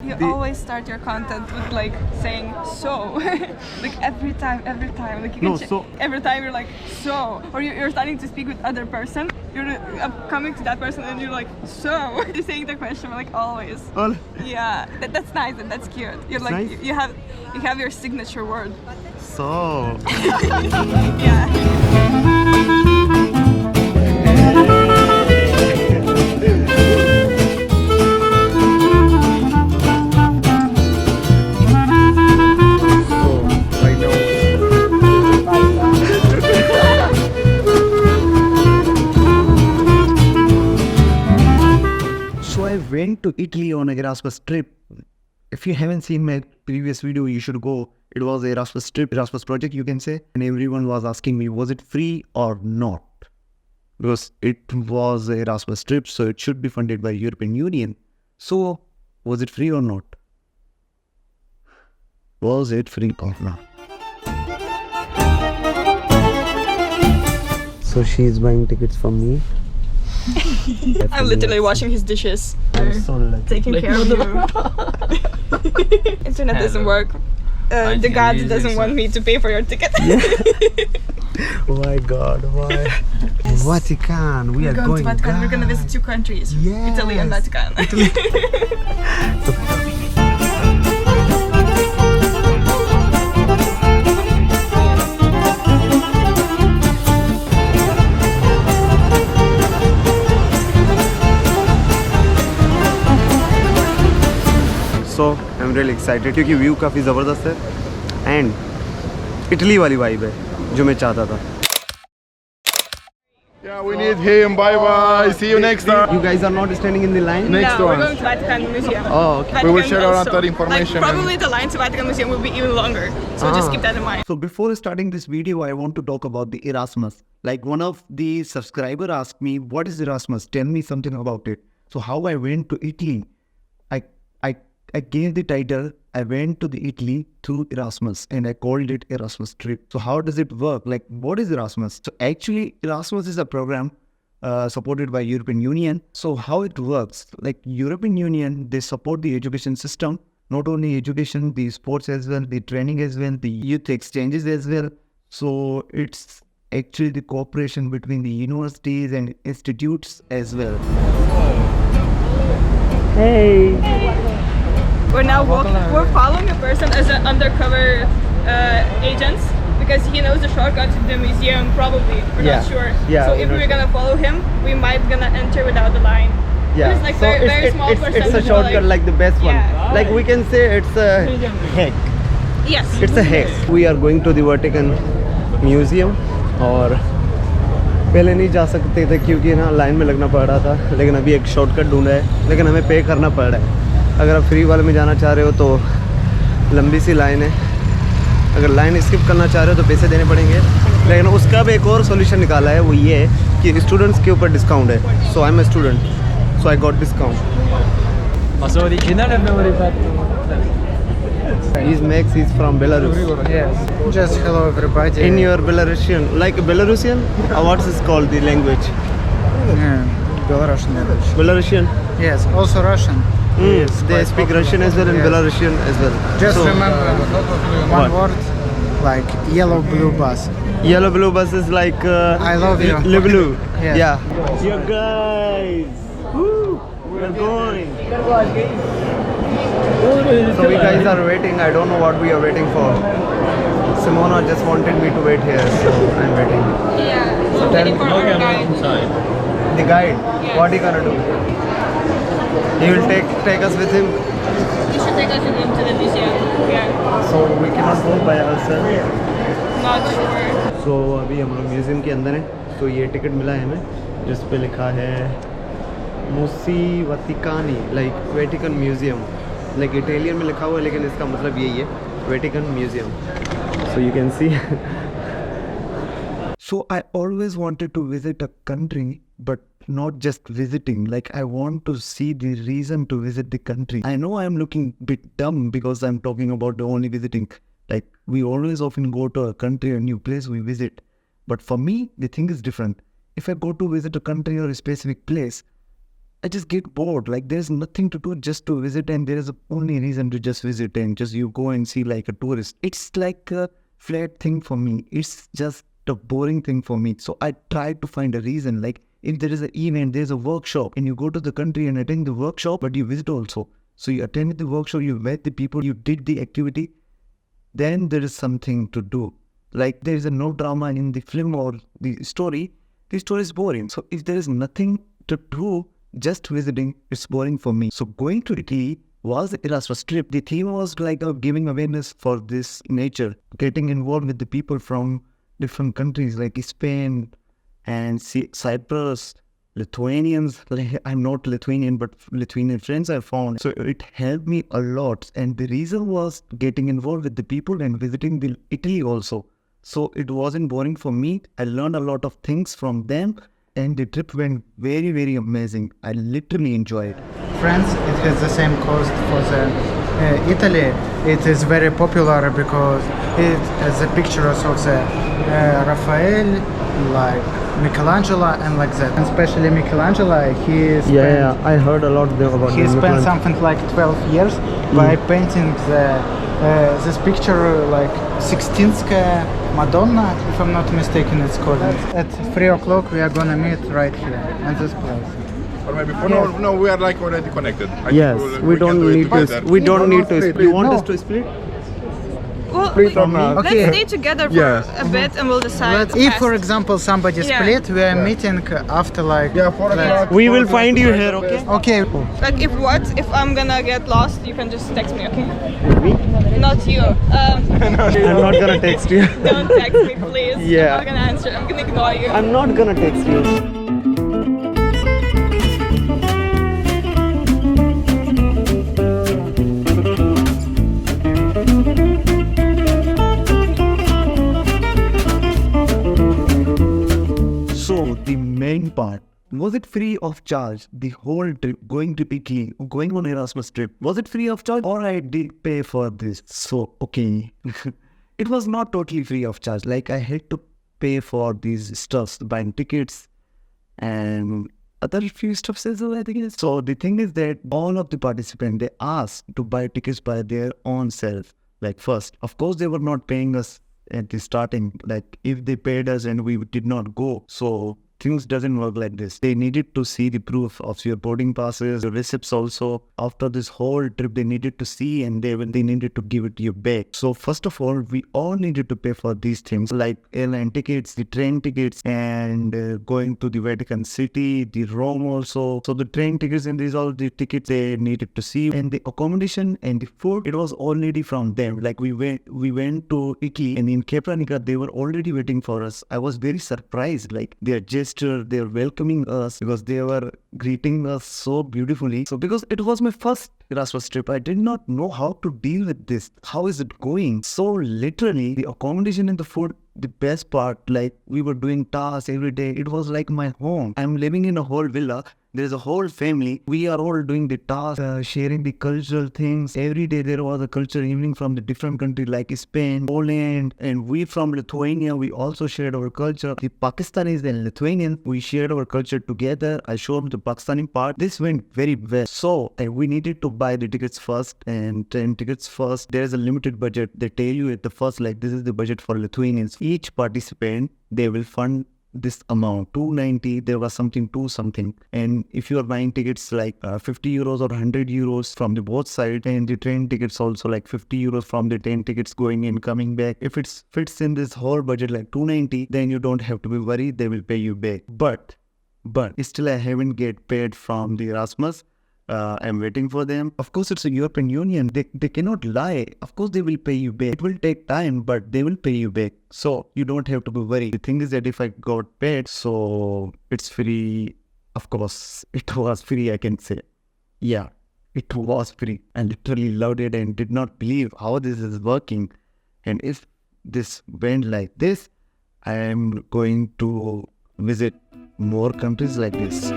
You always start your content with like saying so, like every time, like you can every time you're like so, or you're starting to speak with other person, you're coming to that person and you're like so, you're saying the question like always. Yeah, that's nice and that's cute. You're like nice. you have your signature word. So. Yeah. So I went to Italy on an Erasmus trip. If you haven't seen my previous video, you should go. It was an Erasmus trip, Erasmus project, you can say. And everyone was asking me, was it free or not? Because it was an Erasmus trip, so it should be funded by European Union. So, was it free or not? Was it free or not? So she's buying tickets from me. I'm literally washing his dishes. Taking care of you. Internet doesn't work. The God doesn't want me to pay for your ticket. Yeah. Oh my God, why? Yes. Vatican, we are going to Vatican. We're gonna visit 2 countries. Yes. Italy and Vatican. So I'm really excited क्योंकि view काफ़ी ज़बरदस्त है and Italy वाली vibe है जो मैं चाहता था. Yeah, we need him. Bye bye. See you next time. You guys are not standing in the line? Next no, one. we're going to Vatican Museum. Oh, okay. We will Vatican share around also. that information. Like, probably the line to Vatican Museum will be even longer. So just keep that in mind. So before starting this video, I want to talk about the Erasmus. Like one of the subscriber asked me, what is Erasmus? Tell me something about it. So how I went to Italy, I gave the title, I went to the Italy through Erasmus and I called it Erasmus trip. So how does it work? Like what is Erasmus? So actually Erasmus is a program supported by European Union. So how it works, like European Union, they support the education system, not only education, the sports as well, the training as well, the youth exchanges as well. So it's actually the cooperation between the universities and institutes as well. Hey. We're now we're following a person as an undercover agent because he knows the shortcut to the museum probably. We're not sure. Yeah, so if we're gonna follow him, we might gonna enter without the line. Yeah. It's like so very small it's percentage. a shortcut, like the best one. Yeah. Like we can say it's a hack. Yes. It's a hack. We are going to the Vetican Museum और पहले नहीं जा सकते थे क्योंकि ना line में लगना पड़ रहा था, लेकिन अभी एक शॉर्टकट ढूंढा है, लेकिन हमें पे करना पड़ रहा है. अगर आप फ्री वाले में जाना चाह रहे हो तो लंबी सी लाइन है, अगर लाइन स्किप करना चाह रहे हो तो पैसे देने पड़ेंगे. लेकिन उसका भी एक और सॉल्यूशन निकाला है, वो ये है कि स्टूडेंट्स के ऊपर डिस्काउंट है. So I am a student, so I got discount. Ma sono originale o abbiamo rifatto? He's Max, he's from Belarus. Yes. Just hello everybody. In your Belarusian, like Belarusian, or what is called the language? Belarusian language. Belarusian. Yes, also Russian. Yes, they speak Russian as well and Belarusian as well. Just So, remember one word, like yellow blue bus. yellow blue bus is like I love you. Le blue. Yes. Yeah. You guys, woo, we're going. So we guys are waiting. I don't know what we are waiting for. Simona just wanted me to wait here, so I'm waiting. Yeah. So We're waiting for our guide. The guide, Yes. what he gonna do? He will take us with him. You should take us into the museum. Yeah. So we cannot go by ourselves. Not sure. So अभी हम लोग museum के अंदर हैं. तो ये ticket मिला है हमें, जिस पे लिखा है मुसी वतिकानी, like Vatican museum. Like Italian में लिखा हुआ है, लेकिन इसका मतलब यही है, Vatican museum. So you can see. So I always wanted to visit a country, but not just visiting. Like I want to see the reason to visit the country. I know I'm looking a bit dumb because I'm talking about only visiting. Like we always often go to a country, a new place we visit. But for me, the thing is different. If I go to visit a country or a specific place, I just get bored. Like there's nothing to do just to visit, and there is only reason to just visit and just you go and see like a tourist. It's like a flat thing for me. It's just a boring thing for me. So I try to find a reason. Like if there is an event, there's a workshop, and you go to the country and attend the workshop, but you visit also. So you attended the workshop, you met the people, you did the activity, then there is something to do. Like there is no drama in the film or the story is boring. So if there is nothing to do, just visiting, it's boring for me. So going to Italy was the Erasmus trip. The theme was like giving awareness for this nature, getting involved with the people from different countries like Spain and Cyprus, Lithuanians. Like, I'm not Lithuanian, but Lithuanian friends I found. So it helped me a lot. And the reason was getting involved with the people and visiting the Italy also. So it wasn't boring for me. I learned a lot of things from them. And the trip went very, very amazing. I literally enjoyed it. France, it has the same cost for the Italy. It is very popular because it has the pictures of the Raphael, like Michelangelo and like that. And especially Michelangelo, he spent, I heard a lot about he spent something like 12 years by painting this picture, like Sixtinska Madonna, if I'm not mistaken, it's called. At 3 o'clock we are gonna meet right here at this place. Or maybe no, we are like already connected. Yes, we don't need to. We don't need to. You want us to split? Well, Split or not? Okay. let's stay together for a bit and we'll decide. If, for example, somebody split, we are meeting after like. Yeah, 4 o'clock. We will find you here, okay? Okay. Like if I'm gonna get lost, you can just text me, okay? Not you. I'm not gonna text you. Don't text me, please. Yeah. I'm not gonna answer. I'm gonna ignore you. I'm not gonna text you. So the main part, was it free of charge? The whole trip, going to Italy, going on Erasmus trip, was it free of charge or I did pay for this? So, okay, it was not totally free of charge. Like I had to pay for these stuffs, buying tickets and other few stuffs as well, I think it is. So the thing is that all of the participants, they asked to buy tickets by their own self. Like first, of course, they were not paying us at the starting. Like if they paid us and we did not go, so things doesn't work like this. They needed to see the proof of your boarding passes, your receipts also. After this whole trip, they needed to see and they needed to give it you back. So first of all, we all needed to pay for these things like airline tickets, the train tickets, and going to the Vatican City, the Rome also. So the train tickets and these all the tickets they needed to see, and the accommodation and the food, it was already from them. Like we went to Italy, and in Capranica they were already waiting for us. I was very surprised, like their gesture, they're welcoming us because they were greeting us so beautifully. So because it was my first Erasmus trip, I did not know how to deal with this. How is it going? So literally the accommodation and the food, the best part, like we were doing tasks every day. It was like my home. I'm living in a whole villa. There's a whole family. We are all doing the tasks, sharing the cultural things. Every day there was a culture evening from the different countries like Spain, Poland, and we from Lithuania. We also shared our culture. The Pakistanis and Lithuanians, we shared our culture together. I showed the Pakistani part. This went very well. So we needed to buy the tickets first and train tickets first. There is a limited budget. They tell you at the first, like this is the budget for Lithuanians. Each participant, they will fund this amount, 290, there was something, 2 something. And if you are buying tickets like 50 euros or 100 euros from the both sides, and the train tickets also like 50 euros from the train tickets going in, coming back. If it fits in this whole budget like 290, then you don't have to be worried, they will pay you back. But still I haven't get paid from the Erasmus. I'm waiting for them. Of course, it's a European Union. They cannot lie. Of course, they will pay you back. It will take time, but they will pay you back. So you don't have to be worried. The thing is that if I got paid, so it's free. Of course, it was free, I can say. Yeah, it was free. I literally loved it and did not believe how this is working. And if this went like this, I am going to visit more countries like this.